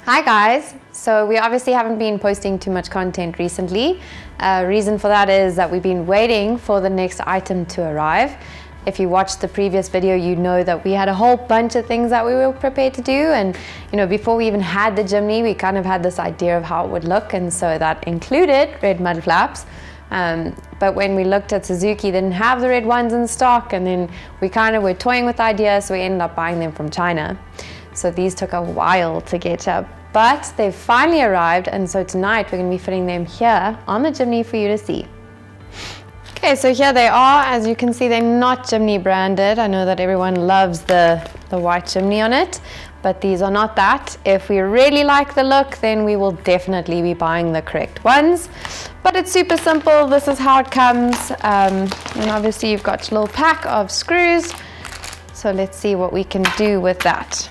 Hi guys! So we obviously haven't been posting too much content recently. Reason for that is that we've been waiting for the next item to arrive. If you watched the previous video, you know that we had a whole bunch of things that we were prepared to do, and before we even had the Jimny, we kind of had this idea of how it would look, and so that included red mud flaps. But when we looked at Suzuki, they didn't have the red ones in stock, and then we kind of were toying with the idea, so we ended up buying them from China. So these took a while to get up, but they've finally arrived, and so tonight we're going to be fitting them here on the Jimny for you to see. Okay, so here they are. As you can see, they're not Jimny branded. I know that everyone loves the white Jimny on it, but these are not that. If we really like the look, then we will definitely be buying the correct ones. But it's super simple. This is how it comes. And obviously you've got your little pack of screws. So let's see what we can do with that.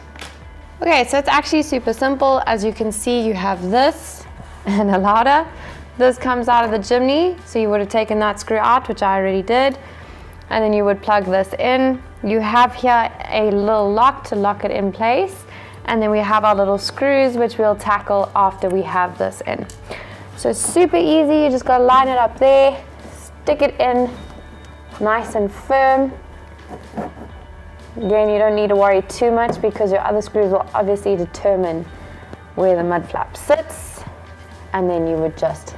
Okay, so it's actually super simple. As you can see, you have this and a ladder. This comes out of the Jimny, so you would have taken that screw out, which I already did, and then you would plug this in. You have here a little lock to lock it in place, and then we have our little screws, which we'll tackle after we have this in. So it's super easy. You just got to line it up there, stick it in nice and firm. Again, you don't need to worry too much because your other screws will obviously determine where the mud flap sits, and then you would just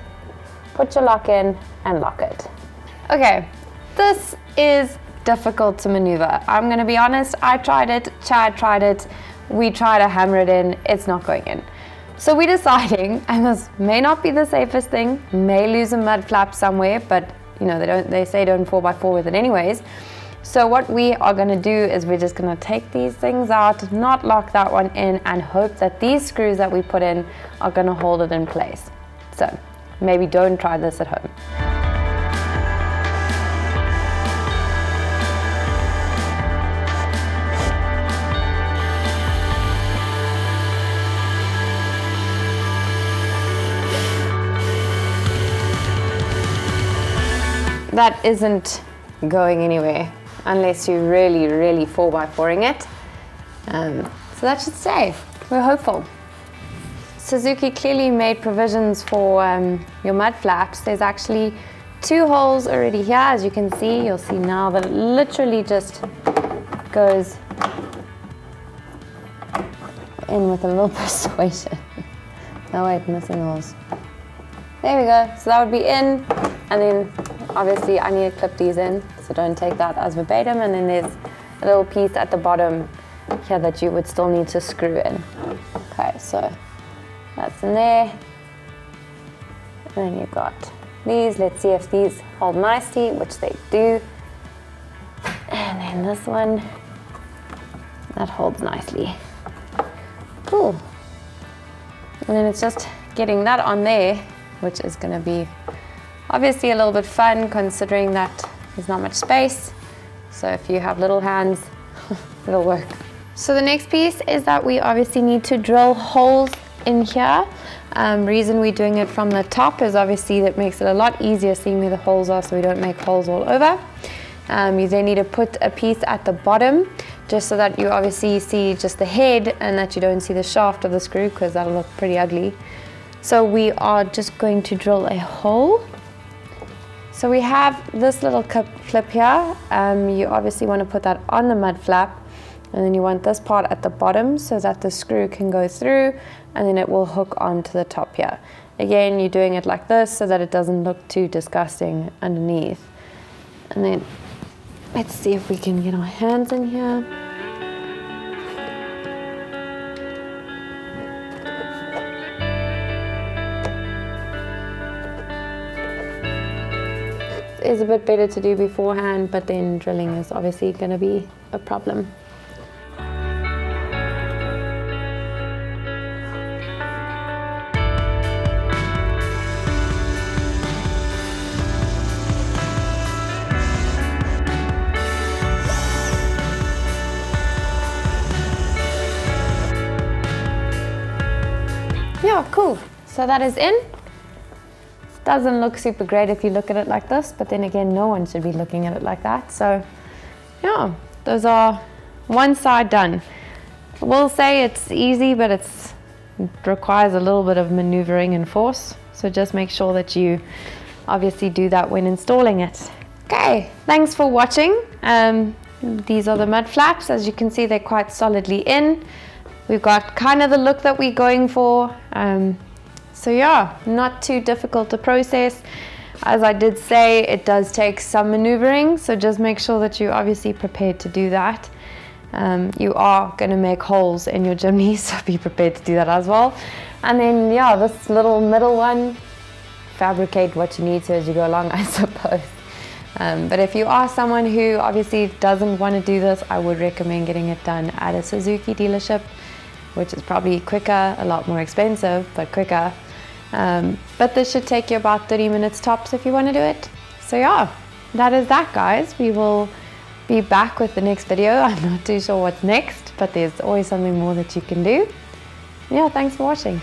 put your lock in and lock it. Okay, this is difficult to maneuver. I'm going to be honest, I tried it, Chad tried it, we tried to hammer it in, it's not going in. So we're deciding, and this may not be the safest thing, may lose a mud flap somewhere, but they say don't 4x4 with it anyways. So what we are going to do is we're just going to take these things out, not lock that one in, and hope that these screws that we put in are going to hold it in place. So maybe don't try this at home. That isn't going anywhere unless you really 4x4ing it. So that should stay. We're hopeful. Suzuki clearly made provisions for your mud flaps. There's actually 2 holes already here. As you can see, you'll see now that it literally just goes in with a little persuasion. Oh wait, missing holes. There we go. So that would be in, and then obviously I need to clip these in, so don't take that as verbatim. And then there's a little piece at the bottom here that you would still need to screw in. Okay, so that's in there. And then you've got these. Let's see if these hold nicely, which they do. And then this one, that holds nicely. Cool. And then it's just getting that on there, which is going to be obviously a little bit fun considering that there's not much space. So if you have little hands, it'll work. So the next piece is that we obviously need to drill holes in here. Reason we're doing it from the top is obviously that makes it a lot easier seeing where the holes are, so we don't make holes all over. You then need to put a piece at the bottom just so that you obviously see just the head and that you don't see the shaft of the screw, because that'll look pretty ugly. So we are just going to drill a hole. So we have this little clip here. You obviously want to put that on the mud flap, and then you want this part at the bottom so that the screw can go through, and then it will hook onto the top here. Again, you're doing it like this so that it doesn't look too disgusting underneath. And then let's see if we can get our hands in here. Is a bit better to do beforehand, but then drilling is obviously going to be a problem. Yeah, cool. So that is in. Doesn't look super great if you look at it like this, but then again, no one should be looking at it like that. So yeah, those are one side done. We'll say it's easy, but it's It requires a little bit of maneuvering and force, so just make sure that you obviously do that when installing it. Okay, thanks for watching. These are the mud flaps. As you can see, they're quite solidly in. We've got kind of the look that we're going for. So yeah, not too difficult to process. As I did say, it does take some maneuvering, so just make sure that you're obviously prepared to do that. You are going to make holes in your chimney, so be prepared to do that as well. And then yeah, this little middle one, fabricate what you need to as you go along, I suppose. But if you are someone who obviously doesn't want to do this, I would recommend getting it done at a Suzuki dealership, which is probably quicker, a lot more expensive, but quicker. But this should take you about 30 minutes tops if you want to do it. So yeah, that is that, guys. We will be back with the next video. I'm not too sure what's next, but there's always something more that you can do. Yeah, thanks for watching.